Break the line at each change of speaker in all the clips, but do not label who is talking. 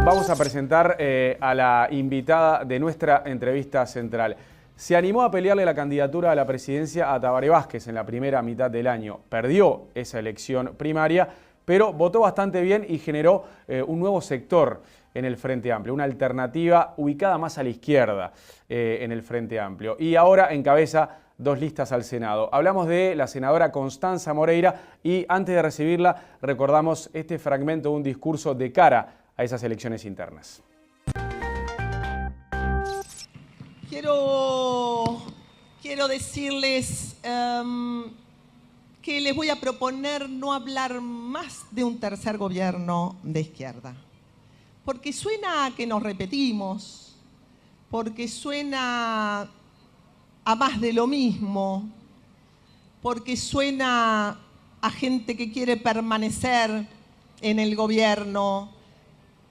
Vamos a presentar a la invitada de nuestra entrevista central. Se animó a pelearle la candidatura a la presidencia a Tabaré Vázquez en la primera mitad del año. Perdió esa elección primaria, pero votó bastante bien y generó un nuevo sector en el Frente Amplio, una alternativa ubicada más a la izquierda en el Frente Amplio. Y ahora encabeza dos listas al Senado. Hablamos de la senadora Constanza Moreira y antes de recibirla recordamos este fragmento de un discurso de cara a esas elecciones internas.
Quiero decirles que les voy a proponer no hablar más de un tercer gobierno de izquierda. Porque suena a que nos repetimos, porque suena a más de lo mismo, porque suena a gente que quiere permanecer en el gobierno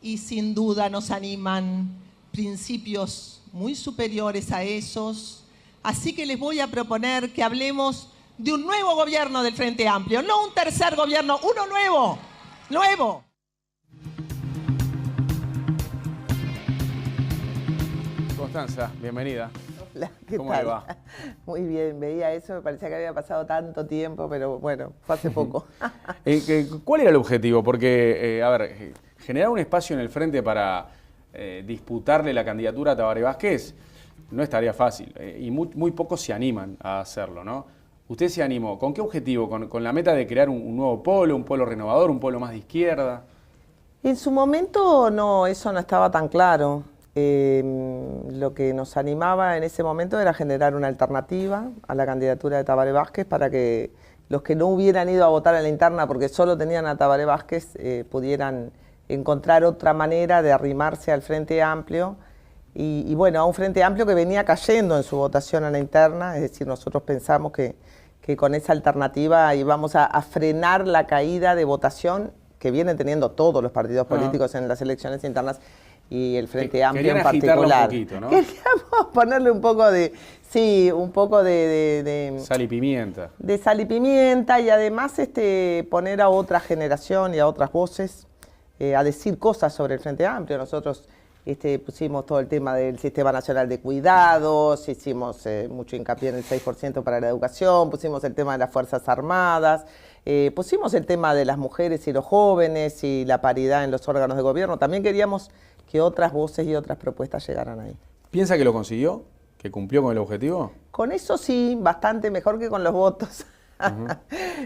y sin duda nos animan principios muy superiores a esos. Así que les voy a proponer que hablemos de un nuevo gobierno del Frente Amplio, no un tercer gobierno, uno nuevo.
Constanza, bienvenida.
Hola, ¿qué
¿Cómo
tal?
le va?
Muy bien, veía eso, me parecía que había pasado tanto tiempo, pero bueno, fue hace poco.
¿Cuál era el objetivo? Porque, generar un espacio en el frente para disputarle la candidatura a Tabaré Vázquez no es tarea fácil y muy pocos se animan a hacerlo, ¿no? ¿Usted se animó? ¿Con qué objetivo? ¿Con la meta de crear un nuevo polo, un polo renovador, un polo más de izquierda?
En su momento no, eso no estaba tan claro. Lo que nos animaba en ese momento era generar una alternativa a la candidatura de Tabaré Vázquez para que los que no hubieran ido a votar en la interna porque solo tenían a Tabaré Vázquez pudieran encontrar otra manera de arrimarse al Frente Amplio y bueno, a un Frente Amplio que venía cayendo en su votación a la interna. Es decir, nosotros pensamos que con esa alternativa íbamos a frenar la caída de votación que vienen teniendo todos los partidos políticos en las elecciones internas y el Frente Amplio en particular.
Un poquito, ¿no?
Queríamos ponerle un poco de, sí, un poco de
sal y pimienta.
De sal y pimienta y además poner a otra generación y a otras voces a decir cosas sobre el Frente Amplio. Nosotros pusimos todo el tema del Sistema Nacional de Cuidados, hicimos mucho hincapié en el 6% para la educación, pusimos el tema de las Fuerzas Armadas, pusimos el tema de las mujeres y los jóvenes y la paridad en los órganos de gobierno. También queríamos que otras voces y otras propuestas llegaran ahí.
¿Piensa que lo consiguió? ¿Que cumplió con el objetivo?
Con eso sí, bastante mejor que con los votos.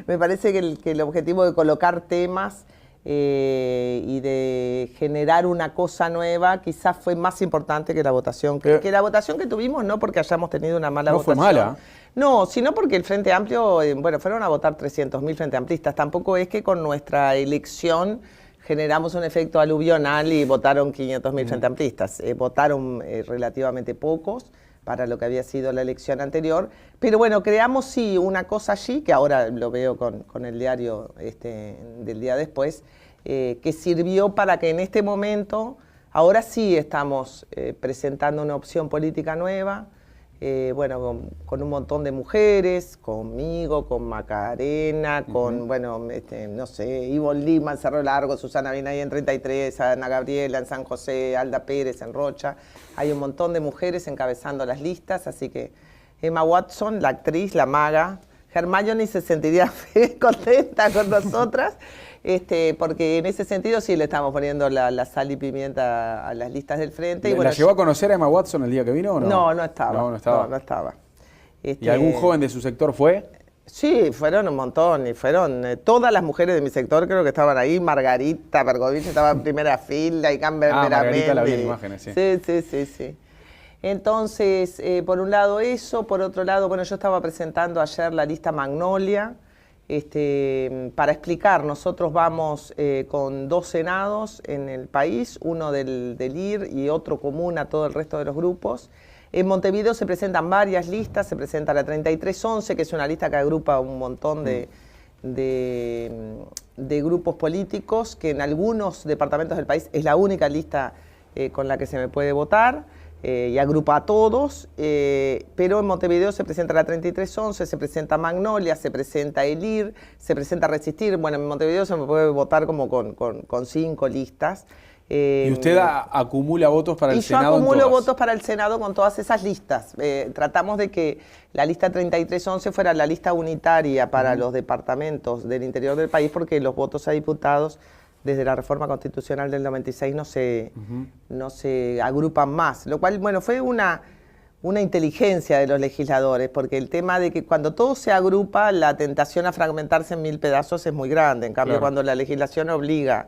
Me parece que el objetivo de colocar temas y de generar una cosa nueva quizás fue más importante que la votación. Que la votación que tuvimos, no porque hayamos tenido una mala votación.
No fue mala.
No, sino porque el Frente Amplio, bueno, fueron a votar 300.000 Frente Amplistas. Tampoco es que con nuestra elección generamos un efecto aluvional y votaron 500.000 Frente Amplistas. Votaron relativamente pocos para lo que había sido la elección anterior. Pero bueno, creamos sí una cosa allí, que ahora lo veo con el diario del día después, que sirvió para que en este momento, ahora sí estamos presentando una opción política nueva, bueno, con un montón de mujeres, conmigo, con Macarena, con, bueno, no sé, Ivonne Lima en Cerro Largo, Susana Binay en 33, Ana Gabriela en San José, Alda Pérez en Rocha. Hay un montón de mujeres encabezando las listas, así que Emma Watson, la actriz, la maga, Hermione se sentiría contenta con nosotras, porque en ese sentido sí le estamos poniendo la sal y pimienta a las listas del frente. Y bueno,
¿La llegó a conocer a Emma Watson el día que vino o no?
No, no estaba.
No estaba.
No estaba.
¿Y algún joven de su sector fue?
Sí, fueron un montón, y fueron todas las mujeres de mi sector, creo que estaban ahí. Margarita Bergovich estaba en primera fila, y Camber
Margarita la vi en imágenes, sí.
Sí. Entonces, por un lado eso, por otro lado, bueno, yo estaba presentando ayer la lista Magnolia, para explicar, nosotros vamos con 2 senados en el país, uno del IR y otro común a todo el resto de los grupos. En Montevideo se presentan varias listas, se presenta la 3311, que es una lista que agrupa un montón de grupos políticos, que en algunos departamentos del país es la única lista con la que se me puede votar. Y agrupa a todos, pero en Montevideo se presenta la 3311, se presenta Magnolia, se presenta el IR, se presenta Resistir. Bueno, en Montevideo se me puede votar como con 5 listas.
Y usted acumula votos para el Senado.
Yo acumulo votos para el Senado con todas esas listas. Tratamos de que la lista 3311 fuera la lista unitaria para los departamentos del interior del país, porque los votos a diputados desde la reforma constitucional del 96 no se agrupan más. Lo cual, bueno, fue una inteligencia de los legisladores, porque el tema de que cuando todo se agrupa, la tentación a fragmentarse en 1000 pedazos es muy grande. En cambio, cuando la legislación obliga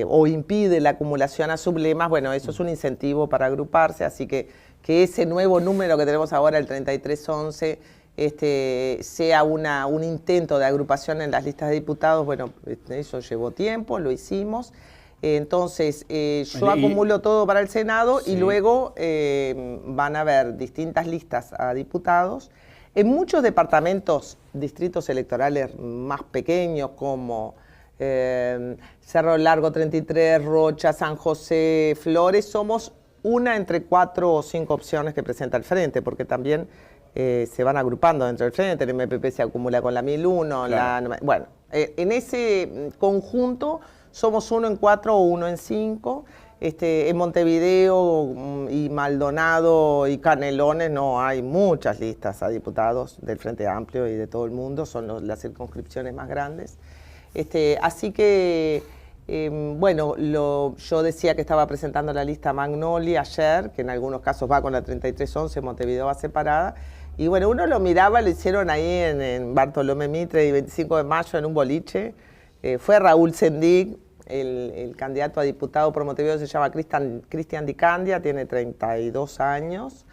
o impide la acumulación a sublemas, bueno, eso es un incentivo para agruparse, así que ese nuevo número que tenemos ahora, el 3311, sea un intento de agrupación en las listas de diputados. Bueno, eso llevó tiempo, lo hicimos. Entonces, yo acumulo todo para el Senado y luego van a haber distintas listas a diputados. En muchos departamentos, distritos electorales más pequeños como Cerro Largo 33, Rocha, San José, Flores, somos una entre 4 o 5 opciones que presenta el Frente, porque también se van agrupando dentro del Frente, el MPP se acumula con la 1001, claro. Bueno, en ese conjunto somos 1 en 4 o 1 en 5. En Montevideo y Maldonado y Canelones no hay muchas listas a diputados del Frente Amplio y de todo el mundo, son las circunscripciones más grandes. Así que, bueno, yo decía que estaba presentando la lista Magnoli ayer, que en algunos casos va con la 3311, Montevideo va separada. Y bueno, uno lo miraba, lo hicieron ahí en Bartolomé Mitre y 25 de mayo en un boliche. Fue Raúl Sendig, el candidato a diputado por Montevideo se llama Cristian Di Candia, tiene 32 años.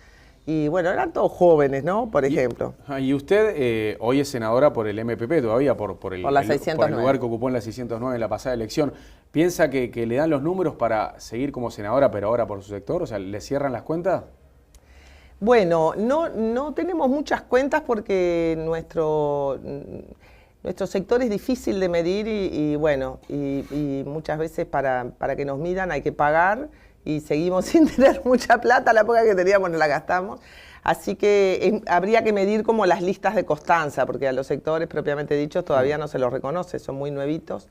Y bueno, eran todos jóvenes, ¿no? Por ejemplo.
Y usted hoy es senadora por el MPP todavía, por el lugar que ocupó en la 609 en la pasada elección. ¿Piensa que le dan los números para seguir como senadora, pero ahora por su sector? O sea, ¿le cierran las cuentas?
Bueno, no tenemos muchas cuentas porque nuestro sector es difícil de medir y bueno, y muchas veces para que nos midan hay que pagar y seguimos sin tener mucha plata, la poca que teníamos nos la gastamos. Así que habría que medir como las listas de constancia, porque a los sectores propiamente dichos todavía no se los reconoce, son muy nuevitos.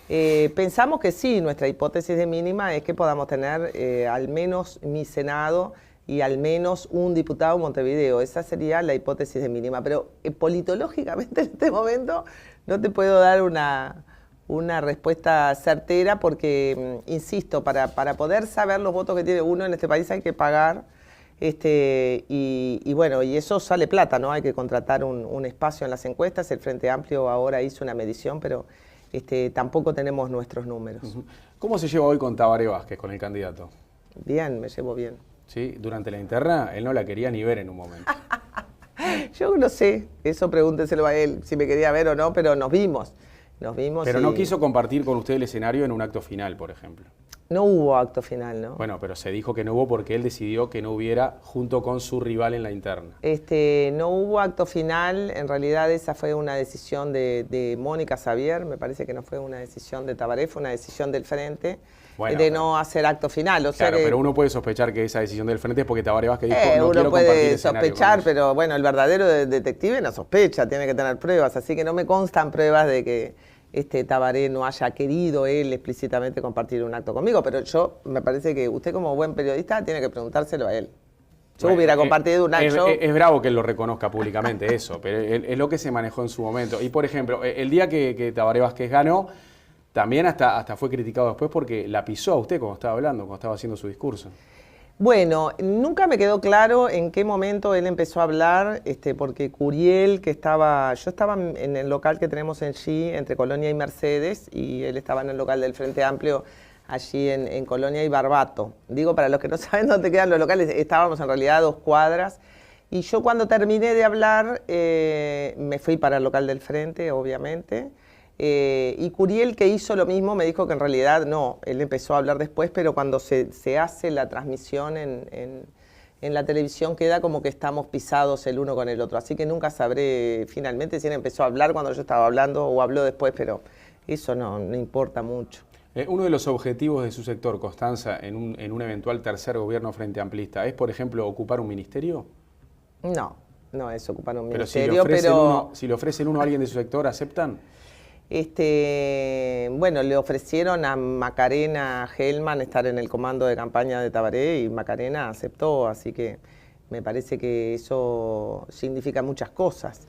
Pensamos que sí, nuestra hipótesis de mínima es que podamos tener al menos mi Senado y al menos un diputado en Montevideo. Esa sería la hipótesis de mínima. Pero politológicamente en este momento no te puedo dar una respuesta certera porque, insisto, para poder saber los votos que tiene uno en este país hay que pagar. Y bueno, y eso sale plata, ¿no? Hay que contratar un espacio en las encuestas. El Frente Amplio ahora hizo una medición, pero tampoco tenemos nuestros números.
¿Cómo se lleva hoy con Tabaré Vázquez, con el candidato?
Bien, me llevo bien.
¿Sí? Durante la interna, él no la quería ni ver en un momento.
Yo no sé, eso pregúnteselo a él, si me quería ver o no, pero nos vimos.
Pero no quiso compartir con usted el escenario en un acto final, por ejemplo.
No hubo acto final, ¿no?
Bueno, pero se dijo que no hubo porque él decidió que no hubiera junto con su rival en la interna.
No hubo acto final, en realidad esa fue una decisión de Mónica Xavier, me parece que no fue una decisión de Tabaré, fue una decisión del Frente. Bueno, no hacer acto final.
Claro, pero uno puede sospechar que esa decisión del Frente es porque Tabaré Vázquez dijo no quiero compartir escenario.
Uno puede sospechar, pero bueno, el verdadero detective no sospecha, tiene que tener pruebas, así que no me constan pruebas de que Tabaré no haya querido él explícitamente compartir un acto conmigo, pero me parece que usted como buen periodista tiene que preguntárselo a él. Yo hubiera compartido un acto...
Es bravo que él lo reconozca públicamente eso, pero es lo que se manejó en su momento. Y por ejemplo, el día que Tabaré Vázquez ganó, también hasta fue criticado después porque la pisó a usted cuando estaba haciendo su discurso.
Bueno, nunca me quedó claro en qué momento él empezó a hablar, porque Curiel, yo estaba en el local que tenemos en G, entre Colonia y Mercedes, y él estaba en el local del Frente Amplio, allí en Colonia y Barbato. Digo, para los que no saben dónde quedan los locales, estábamos en realidad a 2 cuadras, y yo cuando terminé de hablar, me fui para el local del Frente, obviamente. Y Curiel, que hizo lo mismo, me dijo que en realidad no, él empezó a hablar después, pero cuando se hace la transmisión en la televisión queda como que estamos pisados el uno con el otro, así que nunca sabré finalmente si él empezó a hablar cuando yo estaba hablando o habló después, pero eso no importa mucho.
Uno de los objetivos de su sector, Constanza, en un eventual tercer gobierno frente amplista, ¿es, por ejemplo, ocupar un ministerio?
No es ocupar un
pero
ministerio,
si le ofrecen uno a alguien de su sector, ¿aceptan?
Bueno, le ofrecieron a Macarena Gelman estar en el comando de campaña de Tabaré y Macarena aceptó, así que me parece que eso significa muchas cosas.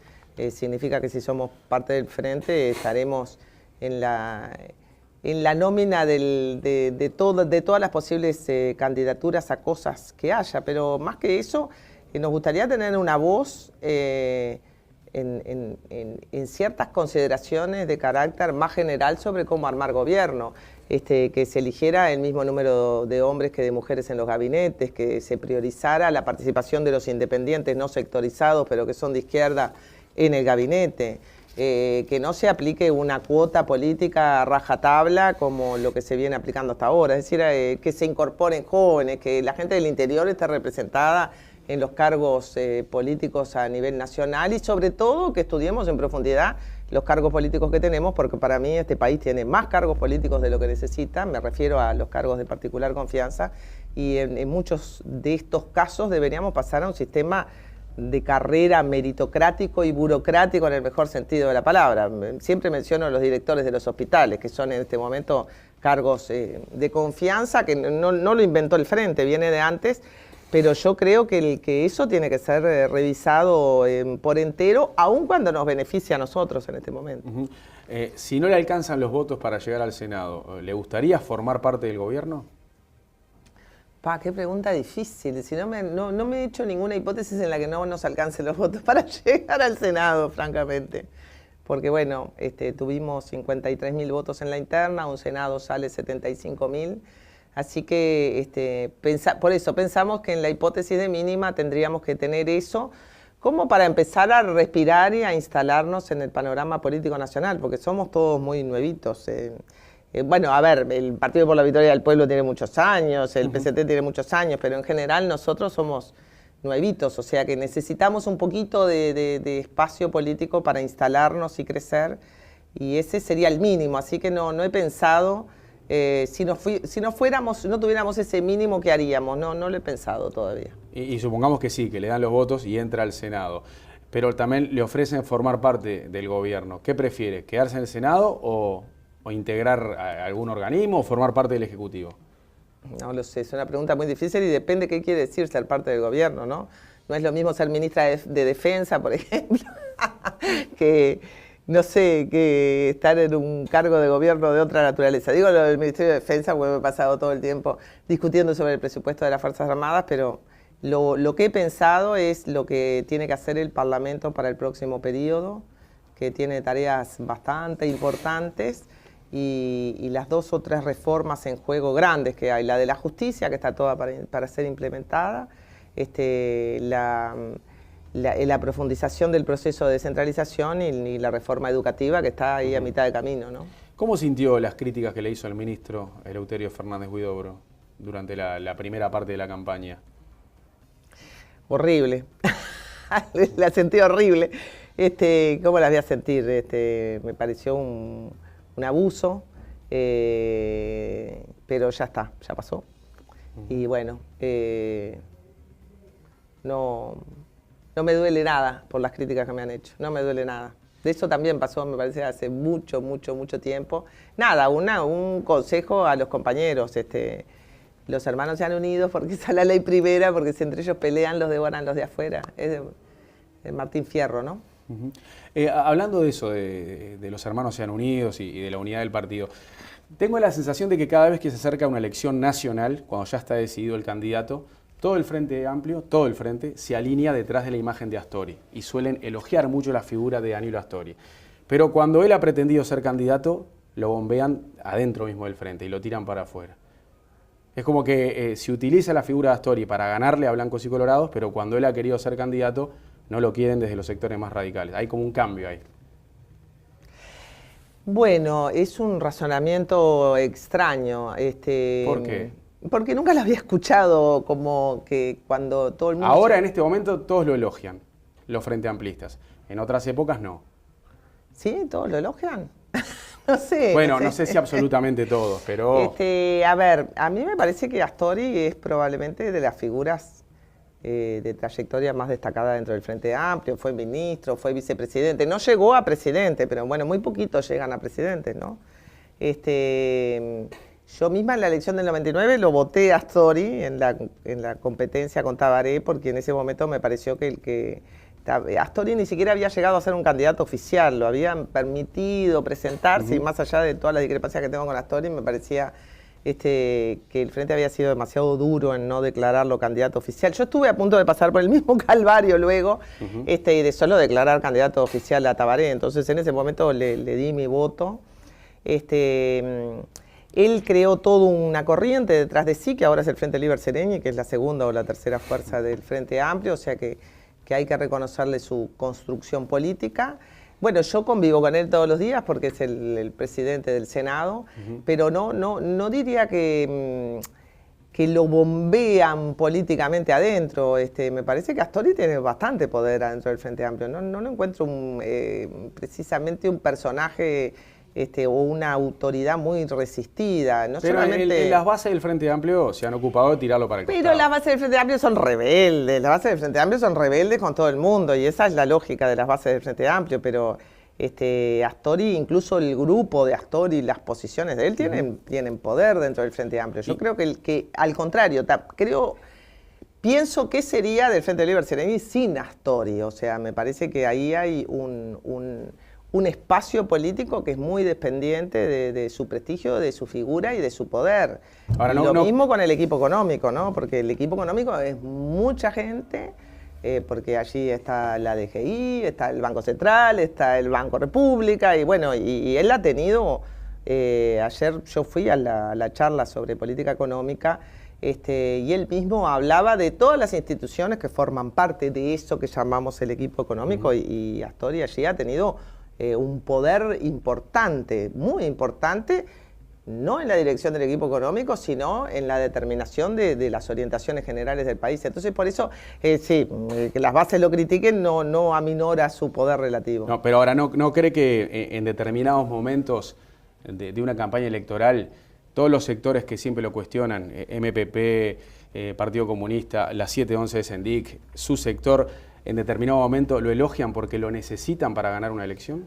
Significa que si somos parte del frente estaremos en la nómina de todas las posibles candidaturas a cosas que haya, pero más que eso, nos gustaría tener una voz en ciertas consideraciones de carácter más general sobre cómo armar gobierno, que se eligiera el mismo número de hombres que de mujeres en los gabinetes, que se priorizara la participación de los independientes no sectorizados, pero que son de izquierda en el gabinete, que no se aplique una cuota política a rajatabla como lo que se viene aplicando hasta ahora, es decir, que se incorporen jóvenes, que la gente del interior esté representada en los cargos políticos a nivel nacional y sobre todo que estudiemos en profundidad los cargos políticos que tenemos, porque para mí este país tiene más cargos políticos de lo que necesita, me refiero a los cargos de particular confianza, y en muchos de estos casos deberíamos pasar a un sistema de carrera meritocrático y burocrático en el mejor sentido de la palabra. Siempre menciono a los directores de los hospitales, que son en este momento cargos de confianza, que no lo inventó el Frente, viene de antes, pero yo creo que eso tiene que ser revisado por entero, aun cuando nos beneficia a nosotros en este momento.
Si no le alcanzan los votos para llegar al Senado, ¿le gustaría formar parte del gobierno?
Qué pregunta difícil. Si no me he hecho ninguna hipótesis en la que no nos alcancen los votos para llegar al Senado, francamente. Porque bueno, tuvimos 53.000 votos en la interna, un Senado sale 75.000. Así que por eso pensamos que en la hipótesis de mínima tendríamos que tener eso como para empezar a respirar y a instalarnos en el panorama político nacional, porque somos todos muy nuevitos. Bueno, a ver, el Partido por la Victoria del Pueblo tiene muchos años, el PCT tiene muchos años, pero en general nosotros somos nuevitos, o sea que necesitamos un poquito de espacio político para instalarnos y crecer, y ese sería el mínimo, así que no he pensado... si no tuviéramos ese mínimo, ¿qué haríamos? No lo he pensado todavía.
Y supongamos que sí, que le dan los votos y entra al Senado, pero también le ofrecen formar parte del gobierno. ¿Qué prefiere? ¿Quedarse en el Senado o integrar a algún organismo o formar parte del Ejecutivo?
No lo sé, es una pregunta muy difícil y depende qué quiere decir ser parte del gobierno, ¿no? No es lo mismo ser ministra de Defensa, por ejemplo, que... no sé, que estar en un cargo de gobierno de otra naturaleza. Digo lo del Ministerio de Defensa porque me he pasado todo el tiempo discutiendo sobre el presupuesto de las Fuerzas Armadas, pero lo que he pensado es lo que tiene que hacer el Parlamento para el próximo periodo, que tiene tareas bastante importantes, y las 2 o 3 reformas en juego grandes que hay. La de la justicia, que está toda para ser implementada, la profundización del proceso de descentralización y la reforma educativa que está ahí a mitad de camino, ¿no?
¿Cómo sintió las críticas que le hizo el ministro Eleuterio Fernández Huidobro durante la primera parte de la campaña?
Horrible. La sentí horrible. ¿Cómo la voy a sentir? Me pareció un abuso, pero ya está, ya pasó. Y bueno, no me duele nada por las críticas que me han hecho, no me duele nada. De eso también pasó, me parece, hace mucho tiempo. Nada, un consejo a los compañeros. Los hermanos se han unido porque esa es la ley primera, porque si entre ellos pelean, los devoran los de afuera. Es de Martín Fierro, ¿no?
Hablando de eso, de los hermanos sean unidos y de la unidad del partido, tengo la sensación de que cada vez que se acerca una elección nacional, cuando ya está decidido el candidato, todo el Frente Amplio, todo el Frente, se alinea detrás de la imagen de Astori y suelen elogiar mucho la figura de Danilo Astori. Pero cuando él ha pretendido ser candidato, lo bombean adentro mismo del Frente y lo tiran para afuera. Es como que se utiliza la figura de Astori para ganarle a blancos y colorados, pero cuando él ha querido ser candidato, no lo quieren desde los sectores más radicales. Hay como un cambio ahí.
Bueno, es un razonamiento extraño.
¿Por qué?
Porque nunca lo había escuchado, como que cuando todo el mundo...
Ahora, en este momento, todos lo elogian, los Frente Amplistas. En otras épocas, no.
¿Sí? ¿Todos lo elogian? No sé.
Bueno, no sé si absolutamente todos, pero...
A ver, a mí me parece que Astori es probablemente de las figuras de trayectoria más destacada dentro del Frente Amplio, fue ministro, fue vicepresidente, no llegó a presidente, pero bueno, muy poquitos llegan a presidente, ¿no? Yo misma en la elección del 99 lo voté a Astori en la competencia con Tabaré, porque en ese momento me pareció que Astori ni siquiera había llegado a ser un candidato oficial, lo habían permitido presentarse, y más allá de todas las discrepancias que tengo con Astori, me parecía que el Frente había sido demasiado duro en no declararlo candidato oficial. Yo estuve a punto de pasar por el mismo calvario luego, y de solo declarar candidato oficial a Tabaré, entonces en ese momento le di mi voto. Él creó toda una corriente detrás de sí, que ahora es el Frente Liber Sereñi, que es la segunda o la tercera fuerza del Frente Amplio, o sea que hay que reconocerle su construcción política. Bueno, yo convivo con él todos los días porque es el presidente del Senado, pero no diría que lo bombean políticamente adentro. Me parece que Astori tiene bastante poder adentro del Frente Amplio. No lo encuentro precisamente un personaje o una autoridad muy resistida. No
pero
solamente...
en las bases del Frente Amplio se han ocupado de tirarlo para el costado.
Pero las bases del Frente Amplio son rebeldes, las bases del Frente Amplio son rebeldes con todo el mundo, y esa es la lógica de las bases del Frente Amplio, pero Astori, incluso el grupo de Astori, las posiciones de él tienen poder dentro del Frente Amplio. Yo creo que al contrario, pienso que sería del Frente Liber Sereñi sin Astori, o sea, me parece que ahí hay un espacio político que es muy dependiente de su prestigio, de su figura y de su poder. Ahora, lo mismo con el equipo económico, ¿no? Porque el equipo económico es mucha gente, porque allí está la DGI, está el Banco Central, está el Banco República, y bueno, y él ha tenido, ayer yo fui a la charla sobre política económica, y él mismo hablaba de todas las instituciones que forman parte de eso que llamamos el equipo económico, y Astori allí ha tenido un poder importante, muy importante, no en la dirección del equipo económico, sino en la determinación de las orientaciones generales del país. Entonces, por eso, sí, que las bases lo critiquen no aminora su poder relativo.
No, pero ahora, ¿no cree que en determinados momentos de una campaña electoral, todos los sectores que siempre lo cuestionan, MPP, Partido Comunista, la 711 de Sendic, su sector, en determinado momento lo elogian porque lo necesitan para ganar una elección?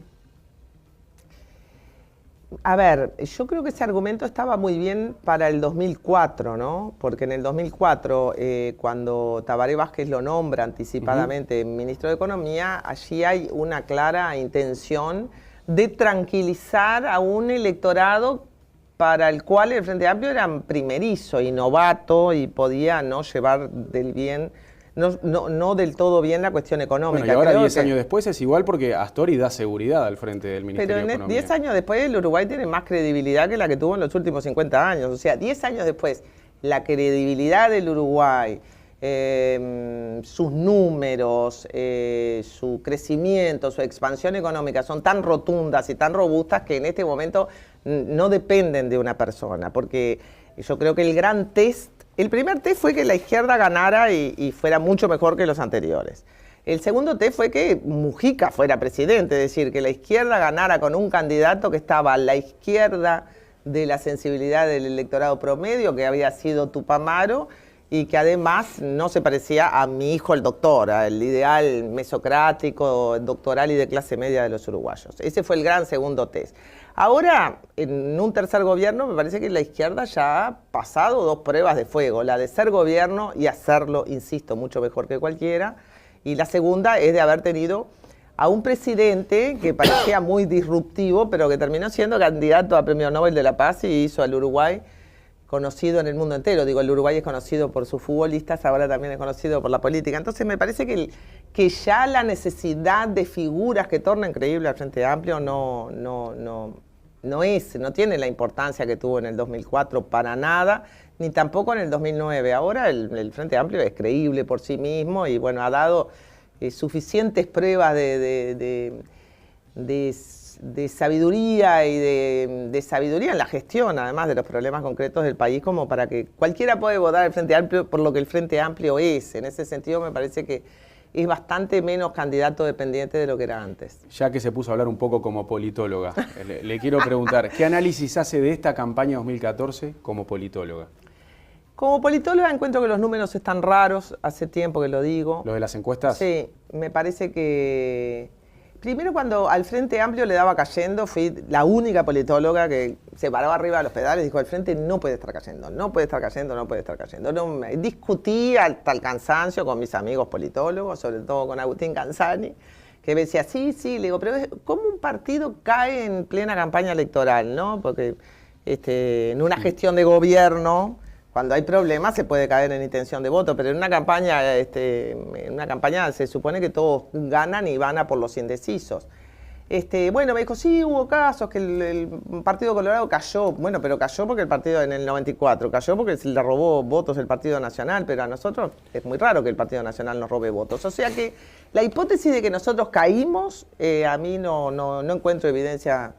A ver, yo creo que ese argumento estaba muy bien para el 2004, ¿no? Porque en el 2004, cuando Tabaré Vázquez lo nombra anticipadamente ministro de Economía, allí hay una clara intención de tranquilizar a un electorado para el cual el Frente Amplio era primerizo y novato y podía no llevar del bien... No del todo bien la cuestión económica.
Bueno, y ahora 10 años después es igual porque Astori da seguridad al frente del Ministerio de Economía.
Pero 10 años después el Uruguay tiene más credibilidad que la que tuvo en los últimos 50 años. O sea, 10 años después, la credibilidad del Uruguay, sus números, su crecimiento, su expansión económica son tan rotundas y tan robustas que en este momento no dependen de una persona. Porque yo creo que el primer test fue que la izquierda ganara y fuera mucho mejor que los anteriores. El segundo test fue que Mujica fuera presidente, es decir, que la izquierda ganara con un candidato que estaba a la izquierda de la sensibilidad del electorado promedio, que había sido Tupamaro, y que además no se parecía a mi hijo el doctor, al ideal mesocrático, doctoral y de clase media de los uruguayos. Ese fue el gran segundo test. Ahora, en un tercer gobierno, me parece que la izquierda ya ha pasado 2 pruebas de fuego. La de ser gobierno y hacerlo, insisto, mucho mejor que cualquiera. Y la segunda es de haber tenido a un presidente que parecía muy disruptivo, pero que terminó siendo candidato a Premio Nobel de la Paz y hizo al Uruguay conocido en el mundo entero. Digo, el Uruguay es conocido por sus futbolistas, ahora también es conocido por la política. Entonces me parece que ya la necesidad de figuras que tornen creíble al Frente Amplio no tiene la importancia que tuvo en el 2004 para nada, ni tampoco en el 2009. Ahora el Frente Amplio es creíble por sí mismo y bueno, ha dado suficientes pruebas de sabiduría y de sabiduría en la gestión, además de los problemas concretos del país, como para que cualquiera puede votar al Frente Amplio por lo que el Frente Amplio es. En ese sentido me parece que es bastante menos candidato dependiente de lo que era antes.
Ya que se puso a hablar un poco como politóloga, le quiero preguntar, ¿qué análisis hace de esta campaña 2014 como politóloga?
Como politóloga encuentro que los números están raros, hace tiempo que lo digo.
¿Lo de las encuestas?
Sí, me parece que... Primero, cuando al Frente Amplio le daba cayendo, fui la única politóloga que se paraba arriba de los pedales y dijo, el Frente no puede estar cayendo, no puede estar cayendo, no puede estar cayendo. No, discutí hasta el cansancio con mis amigos politólogos, sobre todo con Agustín Canzani, que me decía, sí, le digo, pero ¿cómo un partido cae en plena campaña electoral, no? Porque en una gestión de gobierno, cuando hay problemas se puede caer en intención de voto, pero en una campaña se supone que todos ganan y van a por los indecisos. Bueno, me dijo, sí, hubo casos que el Partido Colorado cayó. Bueno, pero cayó porque el partido en el 94, cayó porque se le robó votos el Partido Nacional, pero a nosotros es muy raro que el Partido Nacional nos robe votos. O sea que la hipótesis de que nosotros caímos, a mí no encuentro evidencia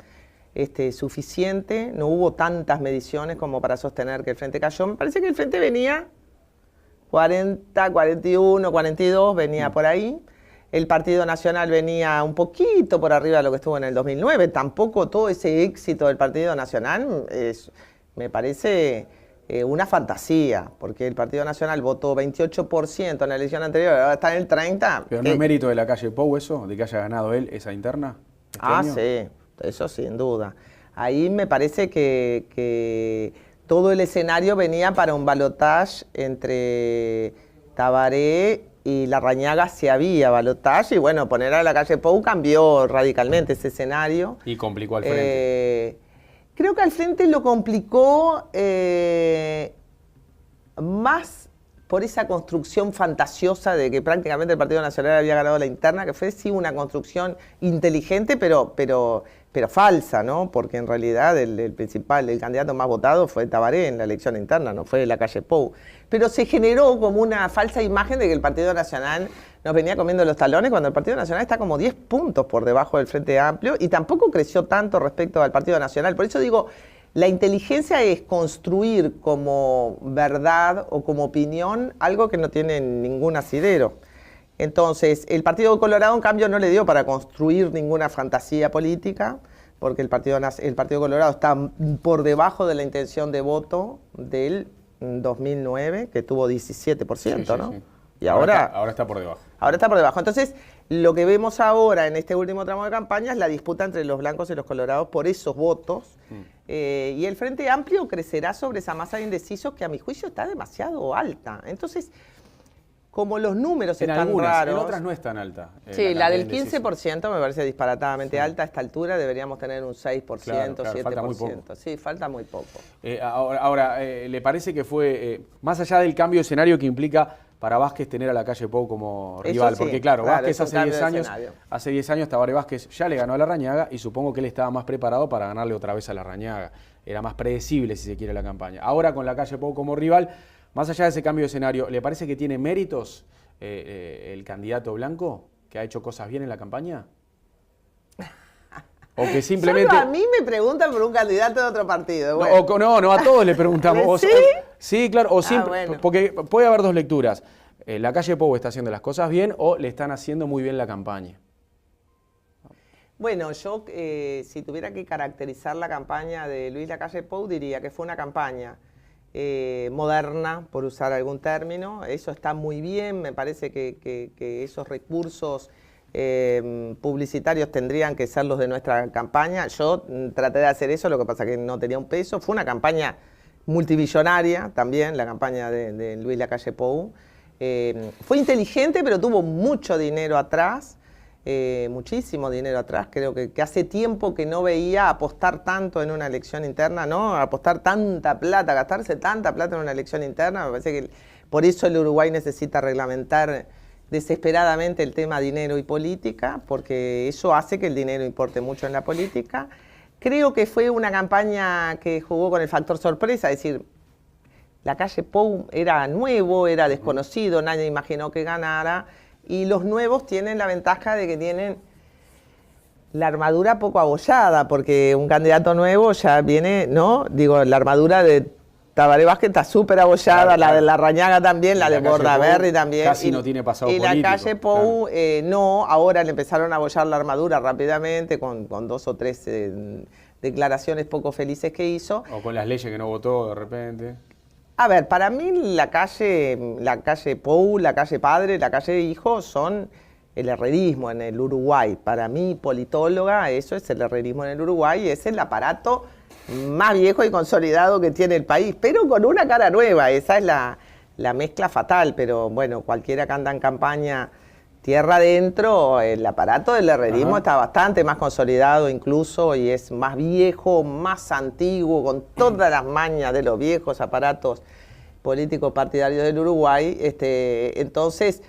suficiente. No hubo tantas mediciones como para sostener que el Frente cayó. Me parece que el Frente venía 40, 41, 42, venía por ahí. El Partido Nacional venía un poquito por arriba de lo que estuvo en el 2009. Tampoco todo ese éxito del Partido Nacional me parece una fantasía, porque el Partido Nacional votó 28% en la elección anterior, ahora está en el 30%.
¿Pero no es mérito de la calle Pou eso, de que haya ganado él esa interna?
Año? Sí, eso sin duda. Ahí me parece que todo el escenario venía para un balotaje entre Tabaré y Larrañaga, si había balotaje, y bueno, poner a la calle Pou cambió radicalmente ese escenario.
Y complicó al Frente.
Creo que al Frente lo complicó más por esa construcción fantasiosa de que prácticamente el Partido Nacional había ganado la interna, que fue sí una construcción inteligente, pero falsa, ¿no? Porque en realidad el candidato más votado fue Tabaré en la elección interna, no fue la calle Pou. Pero se generó como una falsa imagen de que el Partido Nacional nos venía comiendo los talones, cuando el Partido Nacional está como 10 puntos por debajo del Frente Amplio y tampoco creció tanto respecto al Partido Nacional. Por eso digo, la inteligencia es construir como verdad o como opinión algo que no tiene ningún asidero. Entonces, el Partido Colorado, en cambio, no le dio para construir ninguna fantasía política, porque el Partido Colorado está por debajo de la intención de voto del 2009, que tuvo 17%, ¿no?
Sí.
Y ahora
está por debajo.
Ahora está por debajo. Entonces, lo que vemos ahora en este último tramo de campaña es la disputa entre los blancos y los colorados por esos votos. Y el Frente Amplio crecerá sobre esa masa de indecisos que a mi juicio está demasiado alta. Entonces, como los números están raros...
En otras no es tan alta.
Sí, la del 15% me parece disparatadamente alta. A esta altura deberíamos tener un 6%,
claro,
7%.
falta muy poco.
Sí, falta muy poco.
Ahora, ¿le parece que fue, más allá del cambio de escenario que implica para Vázquez tener a la calle Pou como rival?
Sí,
porque claro, Vázquez
hace
10 años, Tabaré Vázquez ya le ganó a Larrañaga y supongo que él estaba más preparado para ganarle otra vez a Larrañaga. Era más predecible, si se quiere, la campaña. Ahora, con la calle Pou como rival, más allá de ese cambio de escenario, ¿le parece que tiene méritos el candidato blanco, que ha hecho cosas bien en la campaña? O que simplemente...
Solo a mí me preguntan por un candidato de otro partido. Bueno.
No, a todos le preguntamos.
¿Sí?
Sí, claro,
Bueno.
Porque puede haber dos lecturas. La calle Pou está haciendo las cosas bien o le están haciendo muy bien la campaña.
Bueno, yo si tuviera que caracterizar la campaña de Luis Lacalle Pou, diría que fue una campaña moderna, por usar algún término. Eso está muy bien, me parece que esos recursos publicitarios tendrían que ser los de nuestra campaña. Yo traté de hacer eso, lo que pasa que no tenía un peso. Fue una campaña multimillonaria también, la campaña de Luis Lacalle Pou. Fue inteligente, pero tuvo mucho dinero atrás. Muchísimo dinero atrás. Creo que hace tiempo que no veía apostar tanto en una elección interna, ¿no? Apostar tanta plata, gastarse tanta plata en una elección interna. Me parece que por eso el Uruguay necesita reglamentar desesperadamente el tema dinero y política, porque eso hace que el dinero importe mucho en la política. Creo que fue una campaña que jugó con el factor sorpresa, es decir, la calle Pou era nuevo, era desconocido, nadie imaginó que ganara. Y los nuevos tienen la ventaja de que tienen la armadura poco abollada, porque un candidato nuevo ya viene, ¿no? Digo, la armadura de Tabaré Vázquez está súper abollada, claro. La de Larrañaga también, la de Bordaberry también.
Casi no tiene pasado político.
Y la calle Pou, claro. No, ahora le empezaron a abollar la armadura rápidamente con 2 o 3 declaraciones poco felices que hizo.
O con las leyes que no votó de repente.
A ver, para mí la calle Pou, la calle Padre, la calle Hijo son el herrerismo en el Uruguay. Para mí, politóloga, eso es el herrerismo en el Uruguay, es el aparato más viejo y consolidado que tiene el país, pero con una cara nueva. Esa es la mezcla fatal, pero bueno, cualquiera que anda en campaña tierra adentro, el aparato del herrerismo está bastante más consolidado incluso y es más viejo, más antiguo, con todas las mañas de los viejos aparatos políticos partidarios del Uruguay. Entonces,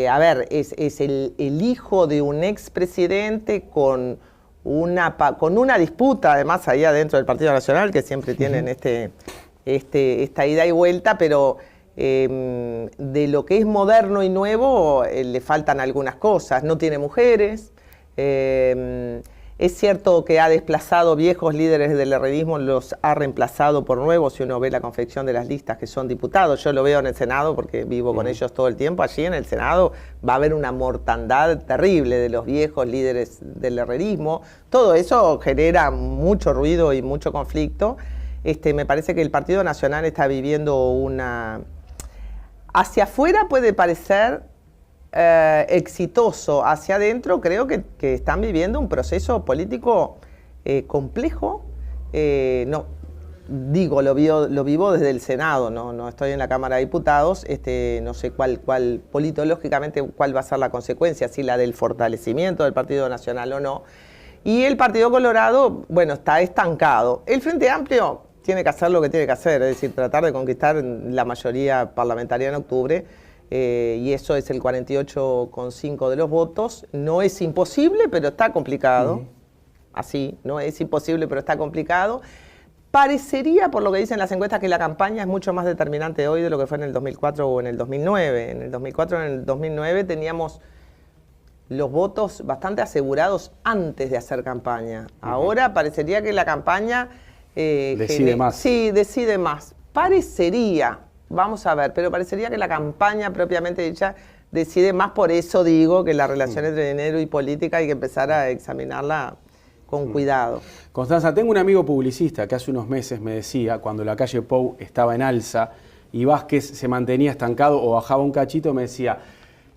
a ver, es el hijo de un expresidente con una disputa, además, ahí adentro del Partido Nacional, que siempre tienen esta ida y vuelta, pero de lo que es moderno y nuevo le faltan algunas cosas. No tiene mujeres, es cierto que ha desplazado viejos líderes del herrerismo, los ha reemplazado por nuevos, si uno ve la confección de las listas que son diputados. Yo lo veo en el Senado porque vivo con ellos todo el tiempo. Allí en el Senado va a haber una mortandad terrible de los viejos líderes del herrerismo. Todo eso genera mucho ruido y mucho conflicto. Me parece que el Partido Nacional está viviendo una... Hacia afuera puede parecer exitoso, hacia adentro creo que están viviendo un proceso político complejo. No, digo, lo vivo desde el Senado, no estoy en la Cámara de Diputados, no sé cuál politológicamente cuál va a ser la consecuencia, si la del fortalecimiento del Partido Nacional o no. Y el Partido Colorado, bueno, está estancado. El Frente Amplio tiene que hacer lo que tiene que hacer, es decir, tratar de conquistar la mayoría parlamentaria en octubre, y eso es el 48,5 de los votos. No es imposible, pero está complicado. Así, no es imposible, pero está complicado. Parecería, por lo que dicen las encuestas, que la campaña es mucho más determinante hoy de lo que fue en el 2004 o en el 2009. En el 2004 o en el 2009 teníamos los votos bastante asegurados antes de hacer campaña. Ahora parecería que la campaña...
decide más.
Sí, decide más. Parecería, vamos a ver, pero parecería que la campaña propiamente dicha decide más. Por eso digo que la relación entre dinero y política hay que empezar a examinarla con cuidado.
Constanza, tengo un amigo publicista que hace unos meses me decía, cuando la calle Pou estaba en alza y Vázquez se mantenía estancado o bajaba un cachito, me decía...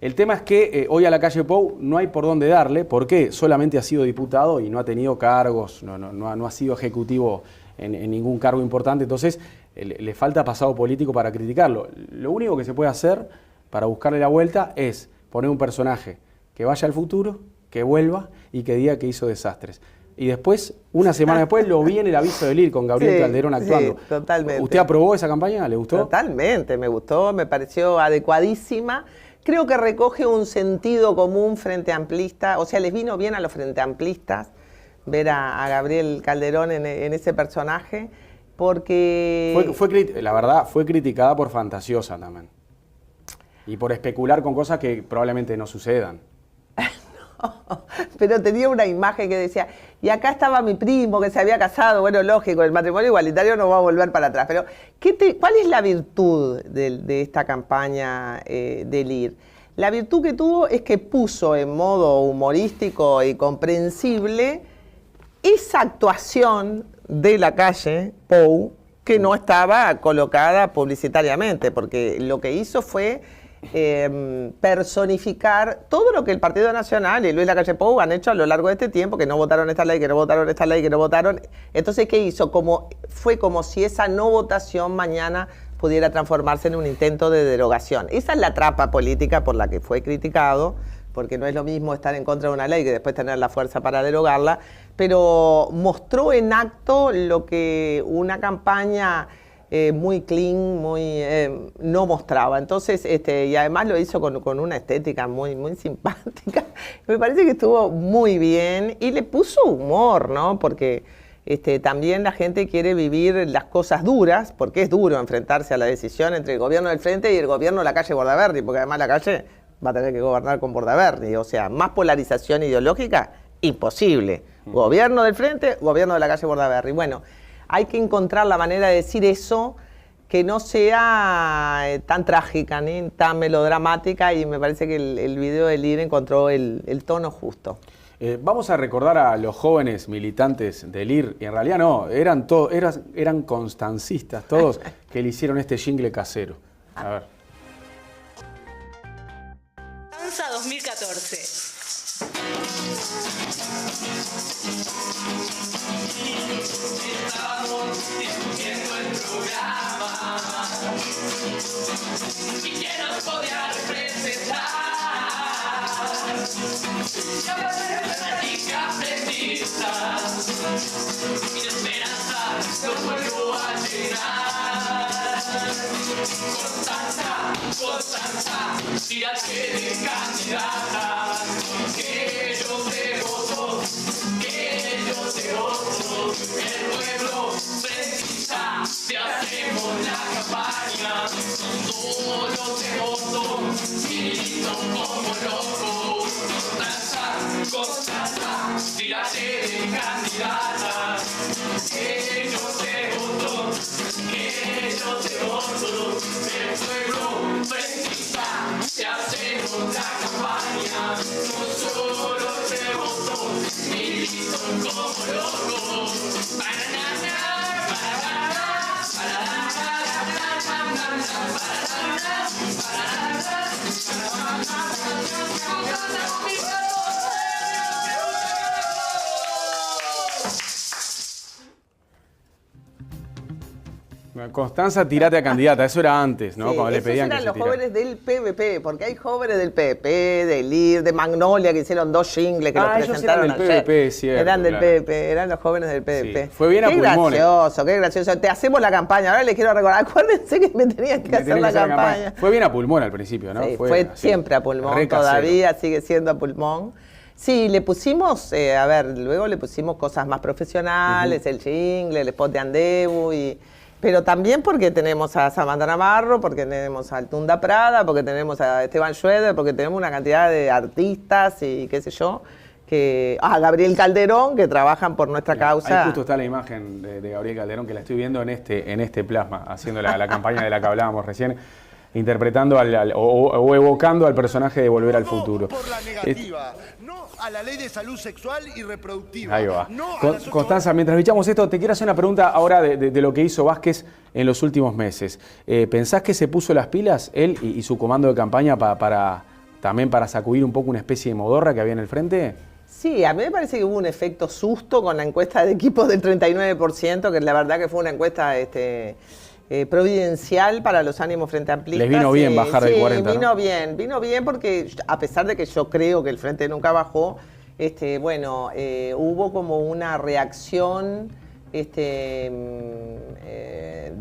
El tema es que hoy a la calle Pou no hay por dónde darle, porque solamente ha sido diputado y no ha tenido cargos, no ha sido ejecutivo en ningún cargo importante, entonces le falta pasado político para criticarlo. Lo único que se puede hacer para buscarle la vuelta es poner un personaje que vaya al futuro, que vuelva y que diga que hizo desastres. Y después, una semana después, lo vi en el aviso del IR con Gabriel Calderón actuando.
Sí, totalmente.
¿Usted aprobó esa campaña? ¿Le gustó?
Totalmente, me gustó, me pareció adecuadísima. Creo que recoge un sentido común frente amplista, o sea, les vino bien a los frente amplistas ver a Gabriel Calderón en ese personaje, porque...
La verdad, fue criticada por fantasiosa también. Y por especular con cosas que probablemente no sucedan.
No, pero tenía una imagen que decía, y acá estaba mi primo que se había casado. Bueno, lógico, el matrimonio igualitario no va a volver para atrás, pero ¿cuál es la virtud de esta campaña del IR? La virtud que tuvo es que puso en modo humorístico y comprensible esa actuación de la calle Pou que no estaba colocada publicitariamente, porque lo que hizo fue personificar todo lo que el Partido Nacional y Luis Lacalle Pou han hecho a lo largo de este tiempo, que no votaron esta ley, que no votaron esta ley, que no votaron. Entonces, ¿qué hizo? Fue como si esa no votación mañana pudiera transformarse en un intento de derogación. Esa es la trampa política por la que fue criticado, porque no es lo mismo estar en contra de una ley que después tener la fuerza para derogarla, pero mostró en acto lo que una campaña muy clean, no mostraba. Entonces, y además lo hizo con una estética muy simpática. Me parece que estuvo muy bien y le puso humor, ¿no? Porque también la gente quiere vivir las cosas duras, porque es duro enfrentarse a la decisión entre el gobierno del Frente y el gobierno de la calle Bordaberry, porque además la calle va a tener que gobernar con Bordaberry. O sea, más polarización ideológica, imposible. Gobierno del Frente, gobierno de la calle Bordaberry. Bueno, hay que encontrar la manera de decir eso que no sea tan trágica ni tan melodramática, y me parece que el video del IR encontró el tono justo.
Vamos a recordar a los jóvenes militantes del IR, y en realidad no, eran constancistas todos que le hicieron este jingle casero. A ver.
Danza 2014. Estamos discutiendo el programa y quién nos podría representar. Ya va a ser fanática aprendista y de esperanza lo vuelvo a llenar. Constanza, tírate de candidata, que yo te voto, el pueblo precisa, te hacemos la campaña, solo te voto, milito como loco. Constanza, tírate de candidata, que yo te voto, el pueblo precisa, te hacemos la campaña, no solo te voto, milito como loco.
Constanza, tirate a candidata, eso era antes, ¿no?
Sí,
Cuando le
esos
pedían que
eran
se
los
tirara.
jóvenes del PVP, porque hay jóvenes del PVP, del IR, de Magnolia, que hicieron 2 jingles que los
ellos
presentaron
eran del
ayer.
PVP, cierto,
eran del
claro.
PVP, eran los jóvenes del PVP.
Sí, fue bien a pulmones.
Qué gracioso. Te hacemos la campaña. Ahora les quiero recordar, acuérdense que me tenían que hacer la campaña.
Fue bien a pulmón al principio, ¿no?
Sí, fue
así,
siempre a pulmón,
re casero.
todavía sigue siendo a pulmón. Sí, le pusimos, luego le pusimos cosas más profesionales, el jingle, el spot de Andebu, pero también porque tenemos a Samantha Navarro, porque tenemos a Tunda Prada, porque tenemos a Esteban Schroeder, porque tenemos una cantidad de artistas y qué sé yo, Gabriel Calderón, que trabajan por nuestra causa.
Ahí justo está la imagen de Gabriel Calderón, que la estoy viendo en este plasma, haciendo la campaña de la que hablábamos recién, interpretando o evocando al personaje de Volver al Futuro.
Por la negativa, no a la ley de salud sexual y reproductiva.
Ahí va.
No a las
Constanza, mientras bichamos esto, te quiero hacer una pregunta ahora de lo que hizo Vázquez en los últimos meses. ¿Pensás que se puso las pilas él y su comando de campaña también para sacudir un poco una especie de modorra que había en el frente?
Sí, a mí me parece que hubo un efecto susto con la encuesta de equipos del 39%, que la verdad que fue una encuesta providencial para los ánimos frente amplistas.
Les vino bien bajar del 40,
vino bien porque a pesar de que yo creo que el frente nunca bajó, hubo como una reacción de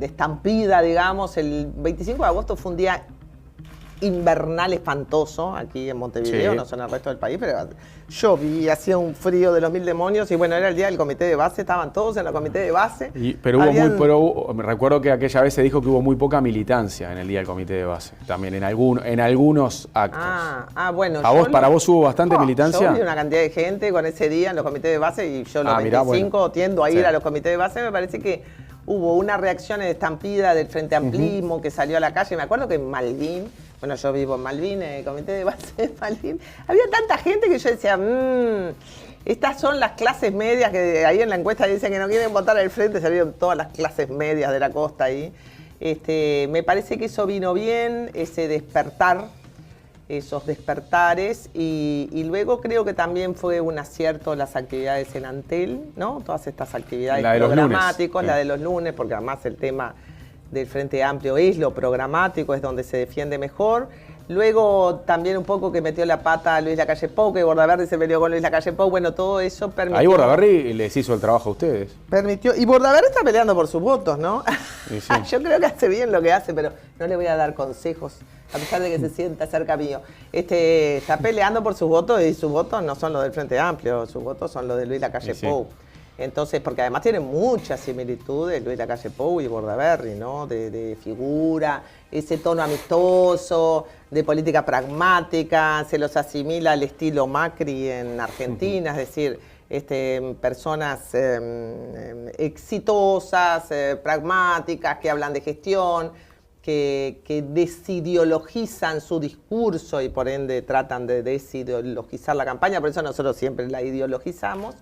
estampida, digamos. El 25 de agosto fue un día invernal espantoso aquí en Montevideo,
Sí.
no sé en el resto del país, pero llovía, hacía un frío de los 1000 demonios y bueno, era el día del comité de base, estaban todos en el comité de base.
Pero recuerdo que aquella vez se dijo que hubo muy poca militancia en el día del comité de base, también en algunos actos.
Bueno.
¿Para vos hubo bastante militancia?
Yo vi una cantidad de gente con ese día en los comités de base y yo los 25 tiendo a ir a los comités de base. Me parece que hubo una reacción de estampida del Frente Amplismo que salió a la calle. Me acuerdo que en Malvin, bueno, yo vivo en Malvin, en el comité de base de Malvin, había tanta gente que yo decía, estas son las clases medias que ahí en la encuesta dicen que no quieren votar al Frente, salieron todas las clases medias de la costa ahí. Me parece que eso vino bien, ese despertar, esos despertares, y luego creo que también fue un acierto las actividades en Antel, ¿no? Todas estas actividades programáticas, la de los lunes, porque además el tema del Frente Amplio es lo programático, es donde se defiende mejor. Luego también un poco que metió la pata a Luis Lacalle Pou, que Bordaberry se peleó con Luis Lacalle Pou, bueno, todo eso permitió...
Ahí Bordaberry les hizo el trabajo a ustedes.
Y Bordaberry está peleando por sus votos, ¿no?
Sí.
Yo creo que hace bien lo que hace, pero no le voy a dar consejos, a pesar de que se sienta cerca mío. Está peleando por sus votos y sus votos no son los del Frente Amplio, sus votos son los de Luis Lacalle Pou. Entonces, porque además tienen muchas similitudes Luis Lacalle Pou y Bordaberry, ¿no? De figura, ese tono amistoso, de política pragmática, se los asimila al estilo Macri en Argentina, es decir, personas exitosas, pragmáticas, que hablan de gestión. que desideologizan su discurso y por ende tratan de desideologizar la campaña, por eso nosotros siempre la ideologizamos.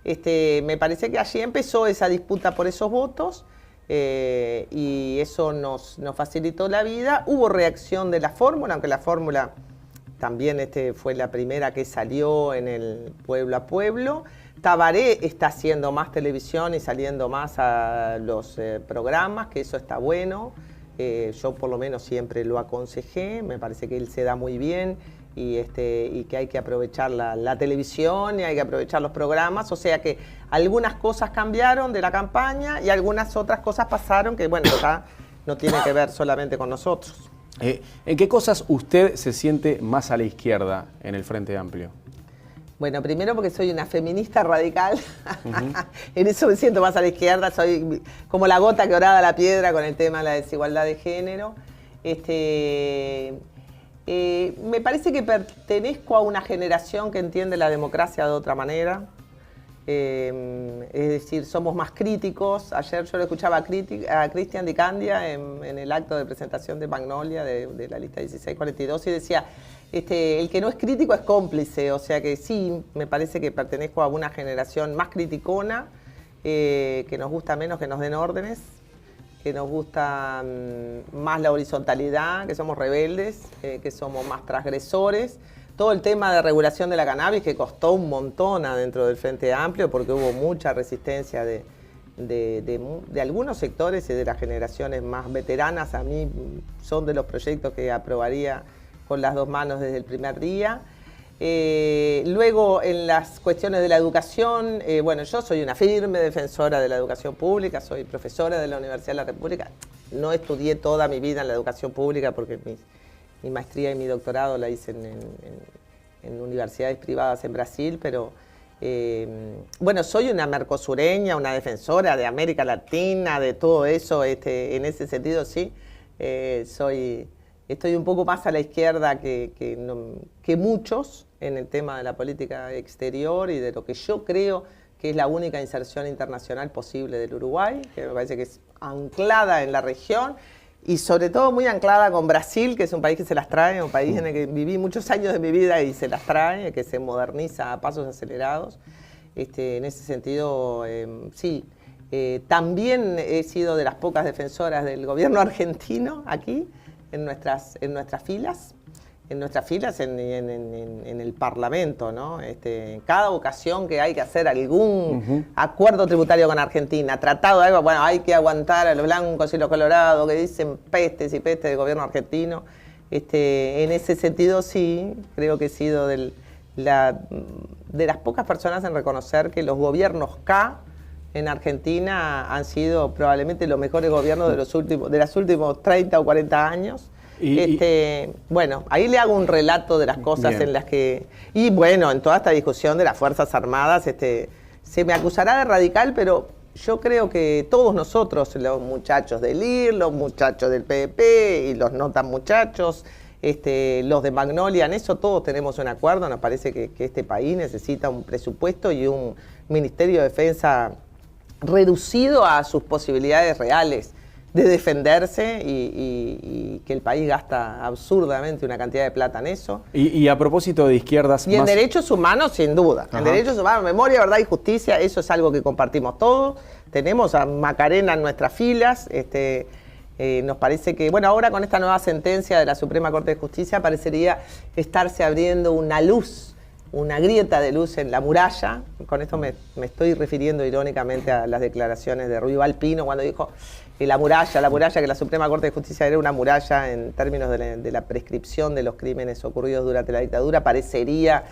Me parece que allí empezó esa disputa por esos votos y eso nos facilitó la vida. Hubo reacción de la fórmula, aunque la fórmula también fue la primera que salió en el Pueblo a Pueblo. Tabaré está haciendo más televisión y saliendo más a los programas, que eso está bueno. Yo por lo menos siempre lo aconsejé, me parece que él se da muy bien y que hay que aprovechar la televisión y hay que aprovechar los programas, o sea que algunas cosas cambiaron de la campaña y algunas otras cosas pasaron que bueno, acá no tiene que ver solamente con nosotros.
¿En qué cosas usted se siente más a la izquierda en el Frente Amplio?
Bueno, primero porque soy una feminista radical, en eso me siento más a la izquierda, soy como la gota que horada la piedra con el tema de la desigualdad de género. Me parece que pertenezco a una generación que entiende la democracia de otra manera, es decir, somos más críticos. Ayer yo lo escuchaba a Cristian Di Candia en el acto de presentación de Magnolia, de la lista 1642, y decía... el que no es crítico es cómplice, o sea que sí, me parece que pertenezco a una generación más criticona, que nos gusta menos que nos den órdenes, que nos gusta más la horizontalidad, que somos rebeldes, que somos más transgresores. Todo el tema de regulación de la cannabis que costó un montón adentro del Frente Amplio porque hubo mucha resistencia de algunos sectores y de las generaciones más veteranas. A mí son de los proyectos que aprobaría con las dos manos desde el primer día. Luego, en las cuestiones de la educación, bueno, yo soy una firme defensora de la educación pública, soy profesora de la Universidad de la República. No estudié toda mi vida en la educación pública porque mi maestría y mi doctorado la hice en universidades privadas en Brasil, pero bueno, soy una mercosureña, una defensora de América Latina, de todo eso, en ese sentido sí, estoy un poco más a la izquierda que muchos en el tema de la política exterior y de lo que yo creo que es la única inserción internacional posible del Uruguay, que me parece que es anclada en la región y sobre todo muy anclada con Brasil, que es un país que se las trae, un país en el que viví muchos años de mi vida y se las trae, que se moderniza a pasos acelerados. En ese sentido, sí. También he sido de las pocas defensoras del gobierno argentino aquí, en nuestras filas, en el Parlamento, ¿no? En cada ocasión que hay que hacer algún acuerdo tributario con Argentina, tratado de algo, bueno, hay que aguantar a los blancos y los colorados que dicen pestes y pestes del gobierno argentino. En ese sentido sí, creo que he sido de las pocas personas en reconocer que los gobiernos K en Argentina han sido probablemente los mejores gobiernos de los últimos 30 o 40 años. Bueno, ahí le hago un relato de las cosas en las que... Y bueno, en toda esta discusión de las Fuerzas Armadas, se me acusará de radical, pero yo creo que todos nosotros, los muchachos del IR, los muchachos del PP y los no tan muchachos, los de Magnolia, en eso todos tenemos un acuerdo. Nos parece que este país necesita un presupuesto y un Ministerio de Defensa reducido a sus posibilidades reales de defenderse y que el país gasta absurdamente una cantidad de plata en eso.
Y a propósito de izquierdas...
Y en derechos humanos, sin duda. En derechos humanos, memoria, verdad y justicia, eso es algo que compartimos todos. Tenemos a Macarena en nuestras filas. Nos parece que, bueno, ahora con esta nueva sentencia de la Suprema Corte de Justicia parecería estarse abriendo una luz, una grieta de luz en la muralla. Con esto me estoy refiriendo irónicamente a las declaraciones de Ruy Valpino cuando dijo que la muralla, que la Suprema Corte de Justicia era una muralla en términos de la prescripción de los crímenes ocurridos durante la dictadura. Parecería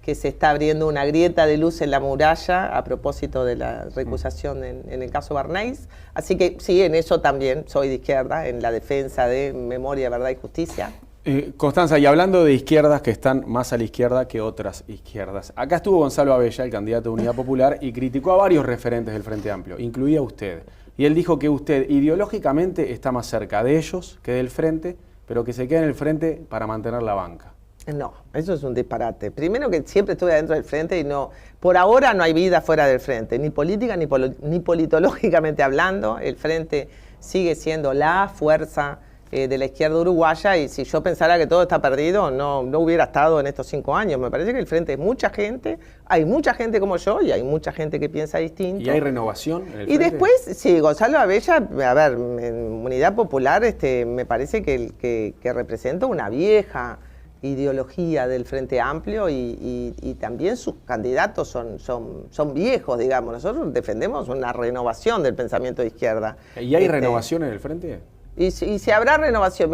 que se está abriendo una grieta de luz en la muralla a propósito de la recusación en el caso Barneys. Así que sí, en eso también soy de izquierda, en la defensa de memoria, verdad y justicia.
Constanza, y hablando de izquierdas que están más a la izquierda que otras izquierdas, acá estuvo Gonzalo Abella, el candidato de Unidad Popular, y criticó a varios referentes del Frente Amplio, incluía usted. Y él dijo que usted ideológicamente está más cerca de ellos que del Frente, pero que se queda en el Frente para mantener la banca.
No, eso es un disparate. Primero que siempre estuve adentro del Frente y no, por ahora no hay vida fuera del Frente, ni política ni politológicamente hablando. El Frente sigue siendo la fuerza de la izquierda uruguaya, y si yo pensara que todo está perdido, no hubiera estado en estos 5 años. Me parece que el Frente es mucha gente, hay mucha gente como yo y hay mucha gente que piensa distinto.
¿Y hay renovación en el
Y
Frente?
después, sí, Gonzalo Abella, a ver, en Unidad Popular me parece que representa una vieja ideología del Frente Amplio y también sus candidatos son viejos, digamos. Nosotros defendemos una renovación del pensamiento de izquierda.
¿Y hay renovación en el Frente?
Y si habrá renovación,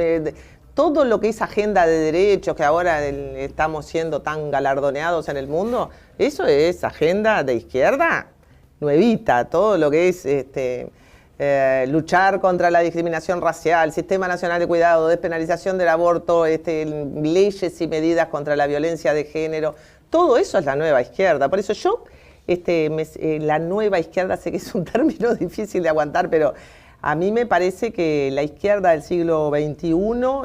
todo lo que es agenda de derechos, que ahora estamos siendo tan galardoneados en el mundo, eso es agenda de izquierda nuevita. Todo lo que es luchar contra la discriminación racial, Sistema Nacional de Cuidado, despenalización del aborto, leyes y medidas contra la violencia de género, todo eso es la nueva izquierda. Por eso yo, la nueva izquierda, sé que es un término difícil de aguantar, pero a mí me parece que la izquierda del siglo XXI